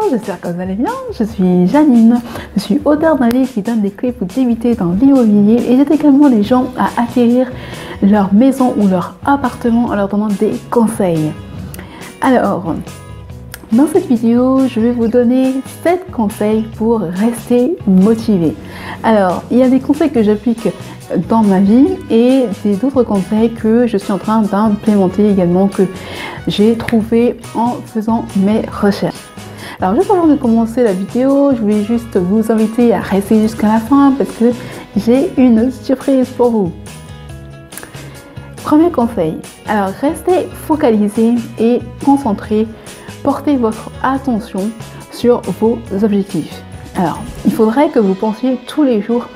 j'espère que vous allez bien. Je suis Janine, je suis auteure d'un livre qui donne des clés pour débuter dans l'immobilier et j'aide également les gens à acquérir leur maison ou leur appartement en leur donnant des conseils. Alors, dans cette vidéo, je vais vous donner 7 conseils pour rester motivé. Alors, il y a des conseils que j'applique dans ma vie et d'autres conseils que je suis en train d'implémenter également, que j'ai trouvé en faisant mes recherches. Alors, juste avant de commencer la vidéo, je voulais juste vous inviter à rester jusqu'à la fin parce que j'ai une surprise pour vous. Premier conseil, alors restez focalisé et concentré. Portez votre attention sur vos objectifs. Alors, il faudrait que vous pensiez tous les jours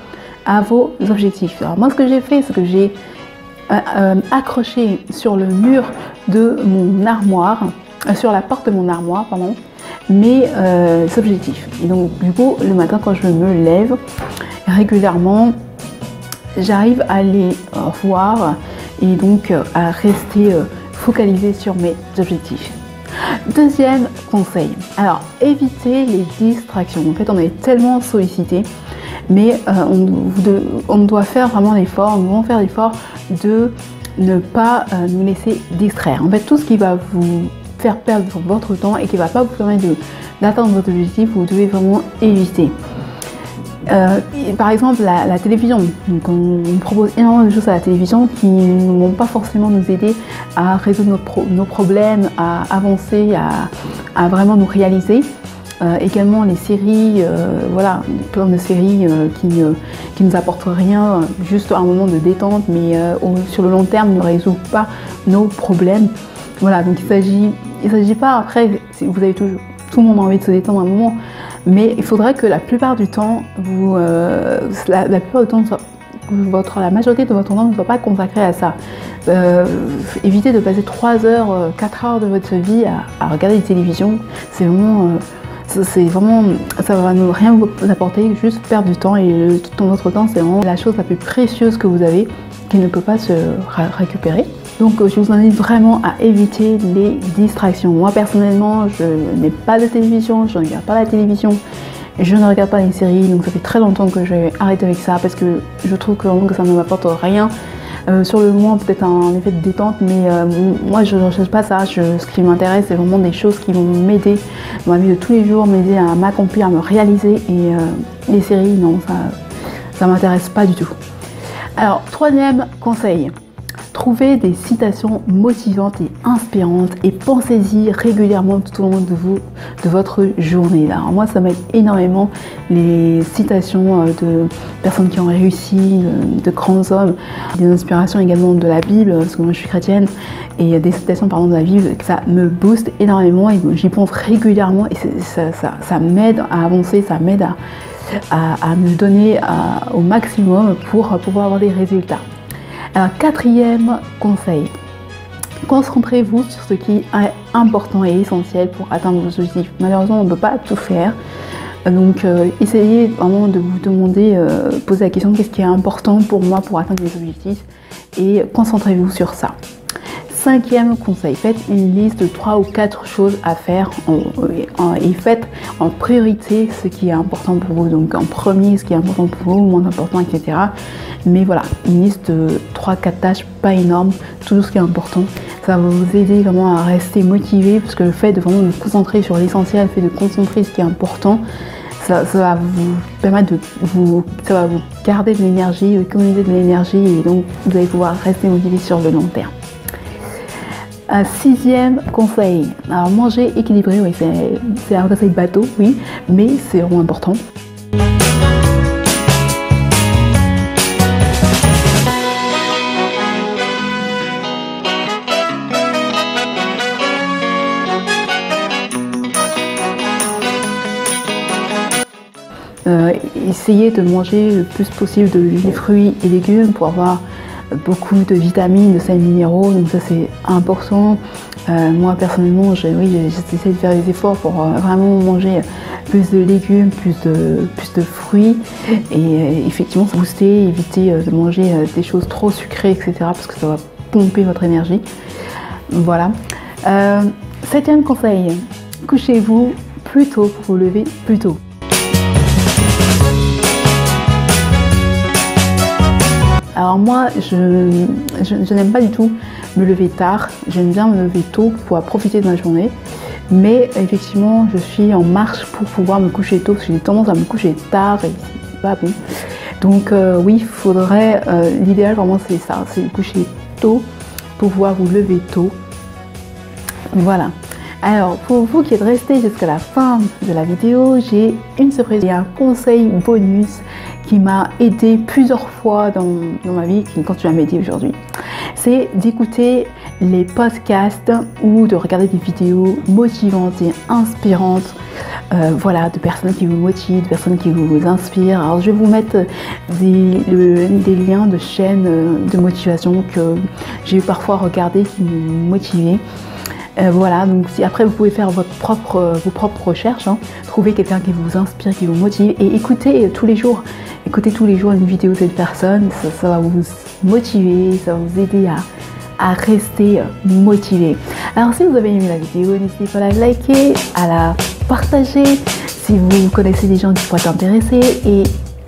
à vos objectifs. Alors moi, ce que j'ai fait, c'est que j'ai accroché sur le mur de mon armoire, sur la porte de mon armoire, pardon, mes objectifs. Et donc, du coup, le matin, quand je me lève, régulièrement, j'arrive à les voir et donc à rester focalisé sur mes objectifs. Deuxième conseil, alors évitez les distractions. En fait, on est tellement sollicité, mais on doit faire vraiment l'effort, nous devons faire l'effort de ne pas nous laisser distraire. En fait, tout ce qui va vous faire perdre votre temps et qui ne va pas vous permettre d'atteindre votre objectif, vous devez vraiment éviter. Par exemple, la télévision. Donc, on propose énormément de choses à la télévision qui ne vont pas forcément nous aider à résoudre nos problèmes, à avancer, à vraiment nous réaliser. Également les séries, voilà, plein de séries qui nous apportent rien, juste un moment de détente, mais sur le long terme ne résout pas nos problèmes. Voilà, donc il s'agit pas, après, vous avez tout le monde a envie de se détendre à un moment, mais il faudrait que la plupart du temps, la majorité de votre temps ne soit pas consacrée à ça. Évitez de passer 3 heures, 4 heures de votre vie à regarder la télévision. C'est vraiment, ça va rien vous apporter, juste perdre du temps, et votre temps, c'est vraiment la chose la plus précieuse que vous avez, qui ne peut pas se récupérer. Donc je vous invite vraiment à éviter les distractions. Moi personnellement, je n'ai pas de télévision, je ne regarde pas la télévision, je ne regarde pas les séries, donc ça fait très longtemps que j'ai arrêté avec ça parce que je trouve que ça ne m'apporte rien. Sur le moment, peut-être un effet de détente, mais moi je ne recherche pas ça. Ce qui m'intéresse, c'est vraiment des choses qui vont m'aider dans ma vie de tous les jours, m'aider à m'accomplir, à me réaliser, et les séries, non, ça m'intéresse pas du tout. Alors, troisième conseil. Trouvez des citations motivantes et inspirantes et pensez-y régulièrement tout au long de votre journée. Alors moi, ça m'aide énormément, les citations de personnes qui ont réussi, de grands hommes, des inspirations également de la Bible, parce que moi je suis chrétienne, et des citations pardon, de la Bible, ça me booste énormément et j'y pense régulièrement et ça m'aide à avancer, ça m'aide à me donner au maximum pour pouvoir avoir des résultats. Alors, quatrième conseil, concentrez-vous sur ce qui est important et essentiel pour atteindre vos objectifs. Malheureusement, on ne peut pas tout faire. Donc, essayez vraiment de vous demander, poser la question, qu'est-ce qui est important pour moi pour atteindre mes objectifs, et concentrez-vous sur ça. Cinquième conseil, faites une liste de 3 ou 4 choses à faire et faites en priorité ce qui est important pour vous. Donc en premier, ce qui est important pour vous, moins important, etc. Mais voilà, une liste de 3-4 tâches, pas énorme, tout ce qui est important. Ça va vous aider vraiment à rester motivé, parce que le fait de vraiment vous concentrer sur l'essentiel, le fait de concentrer ce qui est important, ça va vous permettre ça va vous garder de l'énergie, économiser de l'énergie, et donc vous allez pouvoir rester motivé sur le long terme. Un sixième conseil, alors manger équilibré, oui, c'est un conseil bateau, oui, mais c'est vraiment important. Essayez de manger le plus possible de fruits et légumes pour avoir beaucoup de vitamines, de sels minéraux, donc ça c'est important. Moi personnellement, j'essaie de faire des efforts pour vraiment manger plus de légumes, plus de fruits, et effectivement booster, éviter de manger des choses trop sucrées, etc., parce que ça va pomper votre énergie. Voilà. Septième conseil, couchez-vous plus tôt pour vous lever plus tôt. Alors moi, je n'aime pas du tout me lever tard, j'aime bien me lever tôt pour pouvoir profiter de ma journée. Mais effectivement, je suis en marche pour pouvoir me coucher tôt, parce que j'ai tendance à me coucher tard et c'est pas bon. Donc oui, il faudrait, l'idéal vraiment c'est ça, c'est de coucher tôt pour pouvoir vous lever tôt. Voilà. Alors pour vous qui êtes restés jusqu'à la fin de la vidéo, j'ai une surprise, il y a un conseil bonus qui m'a aidé plusieurs fois dans ma vie, qui continue à m'aider aujourd'hui. C'est d'écouter les podcasts ou de regarder des vidéos motivantes et inspirantes, voilà, de personnes qui vous motivent, de personnes qui vous inspirent. Alors je vais vous mettre des liens de chaînes de motivation que j'ai parfois regardé qui m'ont motivé. Voilà, donc après vous pouvez faire vos propres recherches, hein. Trouver quelqu'un qui vous inspire, qui vous motive et écoutez tous les jours une vidéo de cette personne, ça va vous motiver, ça va vous aider à rester motivé. Alors si vous avez aimé la vidéo, n'hésitez pas à la liker, à la partager si vous connaissez des gens qui pourraient t'intéresser et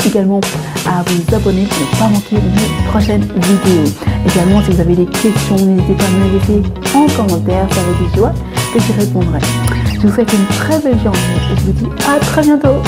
également à vous abonner pour ne pas manquer mes prochaines vidéos. Également, si vous avez des questions, n'hésitez pas à me les laisser en commentaire, c'est avec joie que j'y répondrai. Je vous souhaite une très belle journée et je vous dis à très bientôt.